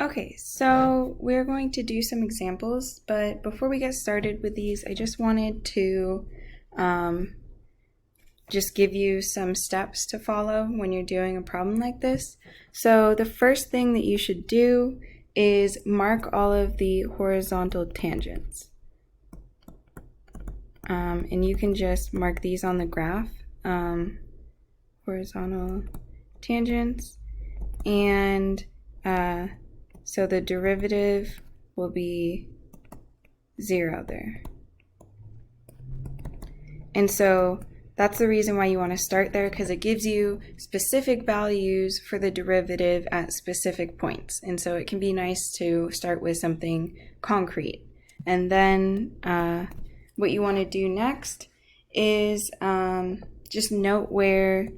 Okay, so we're going to do some examples, but before we get started with these, I just wanted to just give you some steps to follow when you're doing a problem like this. So the first thing that you should do is mark all of the horizontal tangents. And you can just mark these on the graph, horizontal tangents, and so the derivative will be 0 there. And so that's the reason why you want to start there, because it gives you specific values for the derivative at specific points. And so it can be nice to start with something concrete. And then what you want to do next is just note where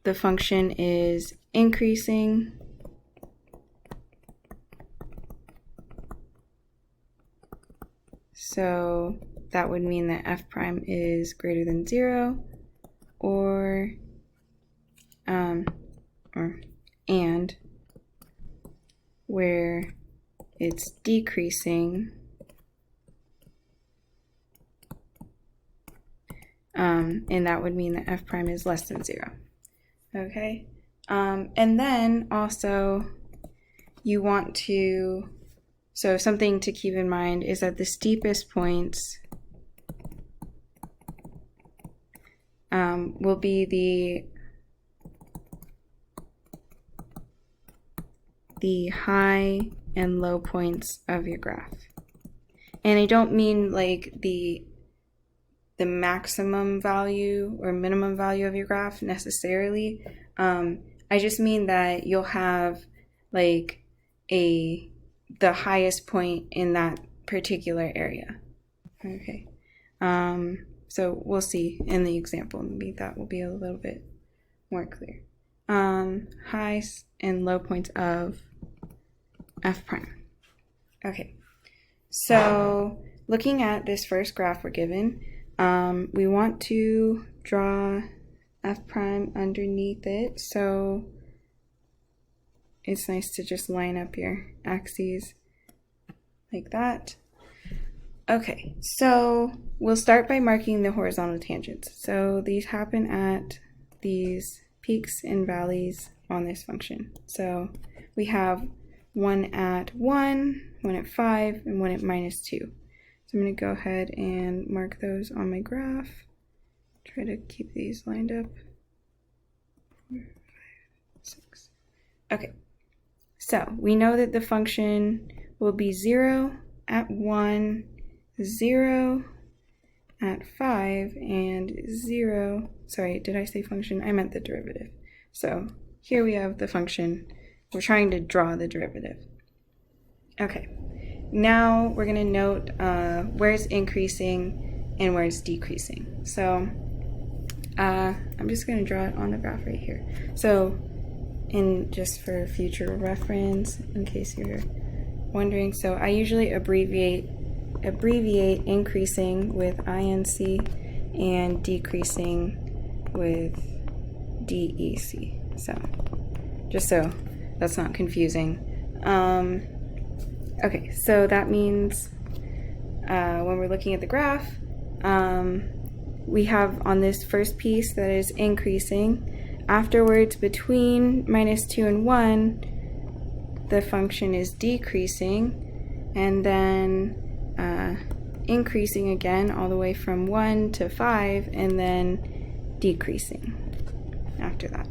the function is increasing. So that would mean that f prime is greater than 0, or and where it's decreasing, and that would mean that f prime is less than 0. Okay, and then also you want to, so something to keep in mind is that the steepest points will be the high and low points of your graph. And I don't mean like the maximum value or minimum value of your graph necessarily. I just mean that you'll have like the highest point in that particular area. Okay. So we'll see in the example. Maybe that will be a little bit more clear. Highs and low points of f prime. Okay. So looking at this first graph we're given, we want to draw f prime underneath it. So it's nice to just line up your axes like that. Okay, so we'll start by marking the horizontal tangents. So these happen at these peaks and valleys on this function. So we have one at 1, one at 5, and one at -2. So I'm going to go ahead and mark those on my graph. Try to keep these lined up. 4, 5, 6. Okay, so we know that the function will be 0 at 1, 0 at 5, and 0, sorry, did I say function? I meant the derivative. So here we have the function. We're trying to draw the derivative. Okay, now we're going to note where it's increasing and where it's decreasing. So I'm just going to draw it on the graph right here. So just for future reference, in case you're wondering, so I usually abbreviate increasing with INC and decreasing with DEC. So just so that's not confusing. Okay, so that means when we're looking at the graph, we have on this first piece that is increasing. Afterwards, between -2 and 1, the function is decreasing, and then increasing again all the way from 1 to 5, and then decreasing after that.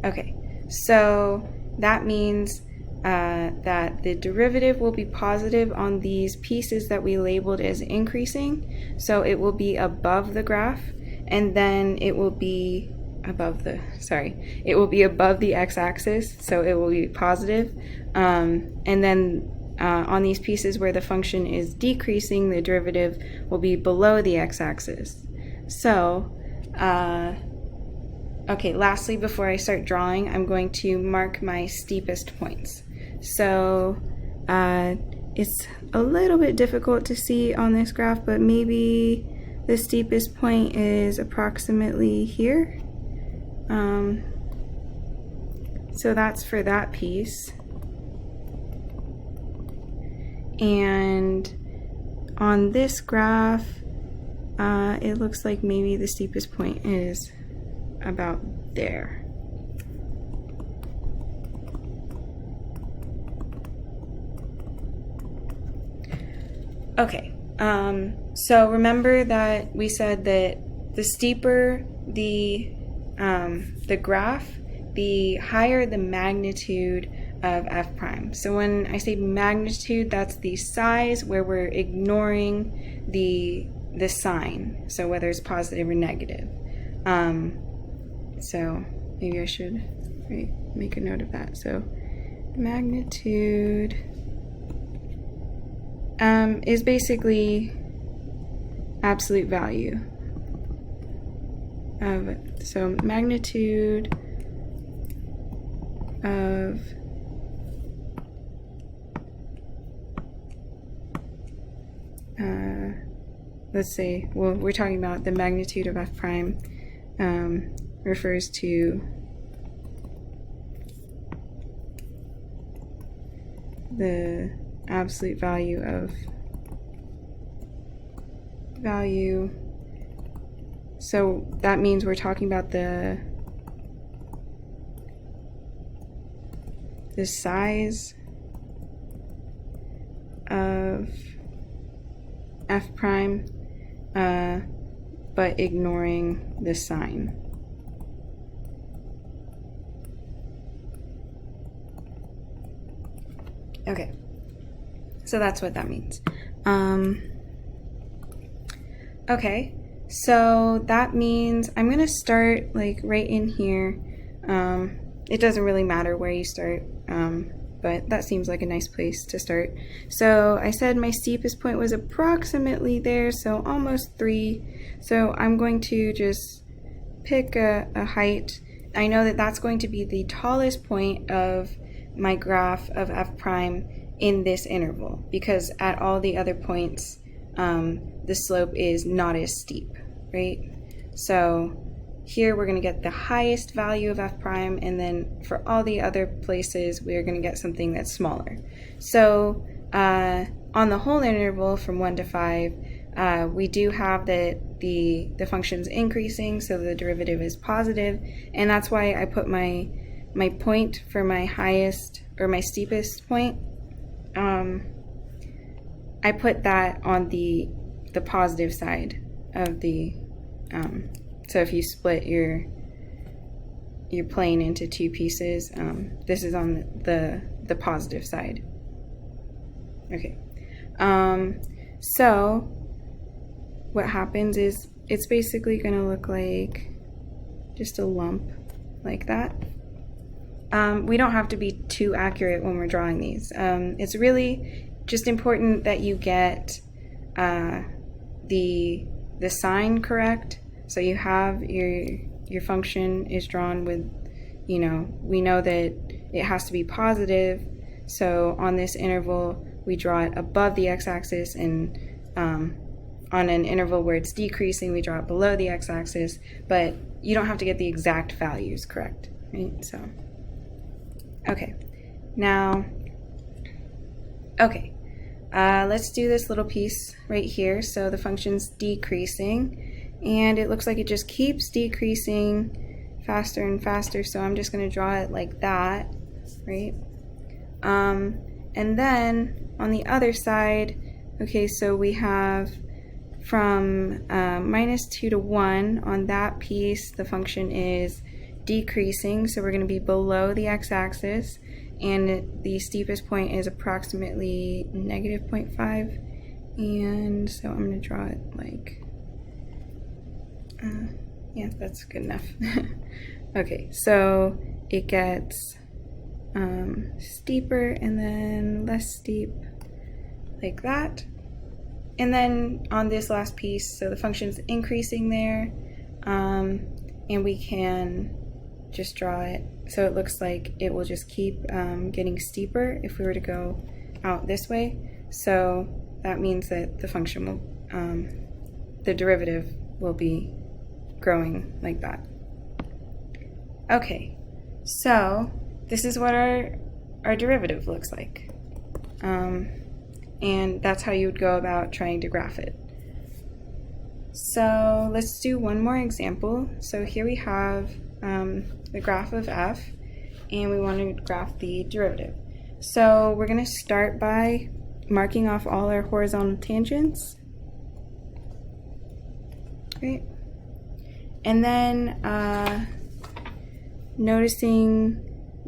Okay, so that means that the derivative will be positive on these pieces that we labeled as increasing. So it will be above the graph, and then it will be above the x-axis, so it will be positive. And then on these pieces where the function is decreasing, the derivative will be below the x-axis. So okay, lastly, before I start drawing, I'm going to mark my steepest points. So it's a little bit difficult to see on this graph, but maybe the steepest point is approximately here. So that's for that piece. And on this graph, it looks like maybe the steepest point is about there. Okay, so remember that we said that the steeper the graph, the higher the magnitude of f prime. So when I say magnitude, that's the size where we're ignoring the sign, so whether it's positive or negative. So maybe I should make a note of that. So magnitude is basically absolute value of, so magnitude of let's say, well, we're talking about the magnitude of f prime refers to the absolute value of value. So that means we're talking about the size of f prime, but ignoring the sign. Okay, so that's what that means. Okay, so that means I'm gonna start like right in here. It doesn't really matter where you start, but that seems like a nice place to start. So I said my steepest point was approximately there, so almost 3. So I'm going to just pick a height. I know that that's going to be the tallest point of my graph of f prime in this interval, because at all the other points the slope is not as steep, right? So here we're going to get the highest value of f prime, and then for all the other places we're going to get something that's smaller. So on the whole interval from 1 to 5, we do have that the function's increasing, so the derivative is positive, and that's why I put my point for my highest or my steepest point, I put that on the positive side of the so if you split your plane into 2 pieces, this is on the positive side. Okay, so what happens is it's basically going to look like just a lump like that. We don't have to be too accurate when we're drawing these. It's really just important that you get the sign correct. So you have your function is drawn with, we know that it has to be positive. So on this interval, we draw it above the x-axis, and on an interval where it's decreasing, we draw it below the x-axis. But you don't have to get the exact values correct, right? So, okay, now, okay, let's do this little piece right here. So the function's decreasing, and it looks like it just keeps decreasing faster and faster, so I'm just going to draw it like that, right? And then on the other side, okay, so we have from -2 to 1 on that piece, the function is decreasing, so we're going to be below the x-axis, and the steepest point is approximately -0.5, and so I'm going to draw it like, yeah, that's good enough. Okay, so it gets steeper and then less steep like that. And then on this last piece, so the function's increasing there, and we can just draw it so it looks like it will just keep getting steeper if we were to go out this way. So that means that the function will, the derivative will be growing like that. Okay, so this is what our derivative looks like. And that's how you would go about trying to graph it. So let's do one more example. So here we have the graph of f, and we want to graph the derivative. So we're going to start by marking off all our horizontal tangents. Great. And then noticing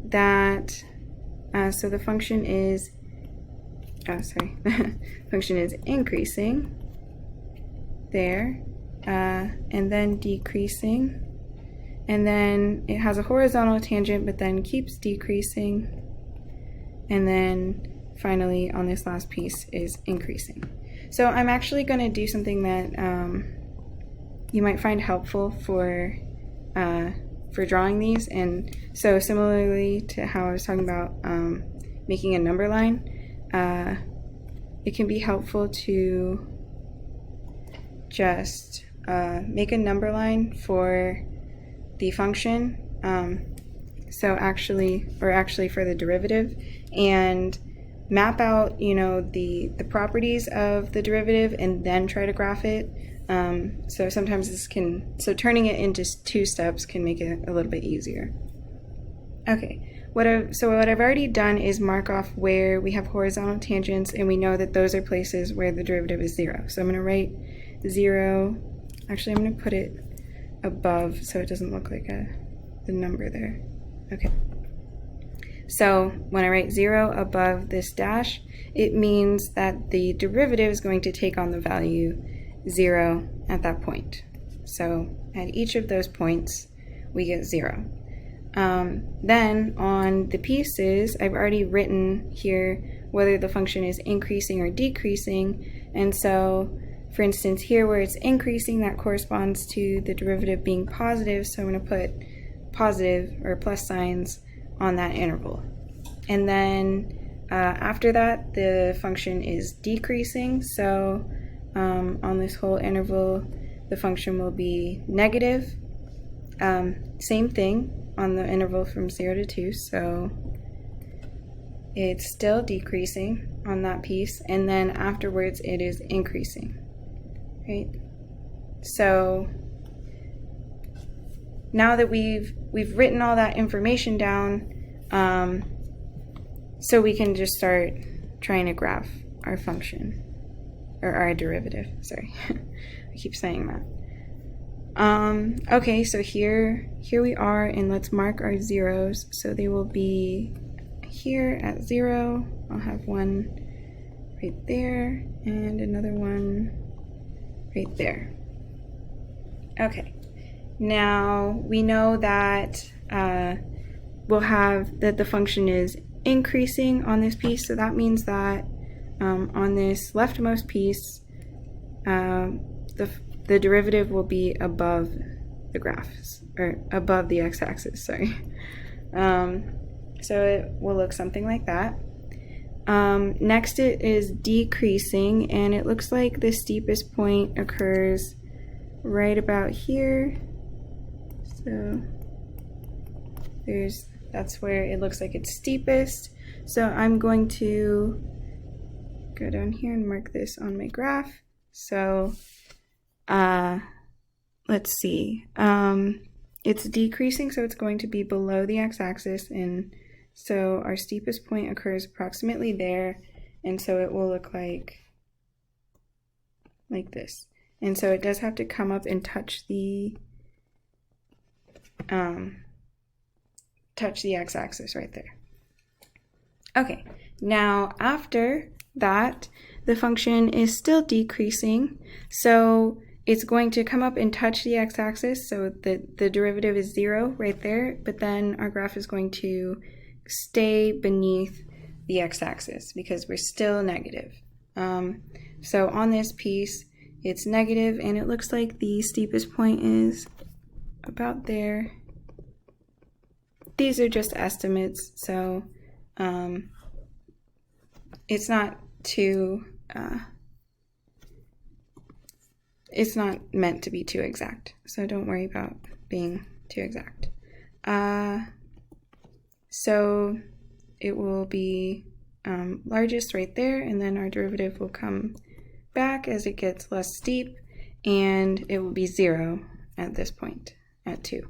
that, so the function is, function is increasing there, and then decreasing, and then it has a horizontal tangent but then keeps decreasing, and then finally on this last piece is increasing. So I'm actually going to do something that you might find helpful for drawing these. And so similarly to how I was talking about making a number line, it can be helpful to just make a number line for the function, actually for the derivative, and map out, the properties of the derivative and then try to graph it. So sometimes turning it into two steps can make it a little bit easier. Okay, what I've already done is mark off where we have horizontal tangents, and we know that those are places where the derivative is 0. So I'm going to write 0, actually I'm going to put it above so it doesn't look like the number there. Okay. So when I write 0 above this dash, it means that the derivative is going to take on the value 0 at that point. So at each of those points, we get 0. Then on the pieces, I've already written here whether the function is increasing or decreasing. And so, for instance, here where it's increasing, that corresponds to the derivative being positive. So I'm going to put positive or plus signs on that interval. And then after that, the function is decreasing. So on this whole interval, the function will be negative. Same thing on the interval from 0 to 2. So it's still decreasing on that piece. And then afterwards, it is increasing. Right? So now that we've written all that information down, so we can just start trying to graph our function, or our derivative, sorry. I keep saying that. Okay, so here we are, and let's mark our zeros. So they will be here at 0. I'll have one right there, and another one right there. Okay, now we know that we'll have that the function is increasing on this piece, so that means that on this leftmost piece, the derivative will be above the graphs, or above the x-axis, sorry. So it will look something like that. Next it is decreasing, and it looks like the steepest point occurs right about here. So that's where it looks like it's steepest. So I'm going to go down here and mark this on my graph. So let's see. It's decreasing, so it's going to be below the x-axis, and so our steepest point occurs approximately there, and so it will look like this. And so it does have to come up and touch the x-axis right there. Okay, now after that, the function is still decreasing, so it's going to come up and touch the x-axis, so the derivative is 0 right there, but then our graph is going to stay beneath the x-axis because we're still negative. So on this piece, it's negative, and it looks like the steepest point is about there. These are just estimates, so it's not too, it's not meant to be too exact, so don't worry about being too exact. So it will be largest right there, and then our derivative will come back as it gets less steep, and it will be 0 at this point, at 2.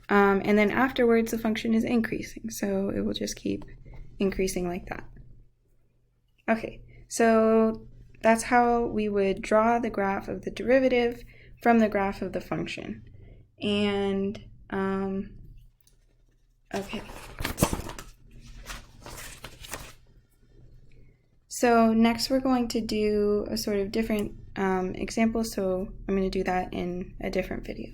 And then afterwards, the function is increasing, so it will just keep increasing like that. Okay, so that's how we would draw the graph of the derivative from the graph of the function. And, okay. So next we're going to do a sort of different example, so I'm going to do that in a different video.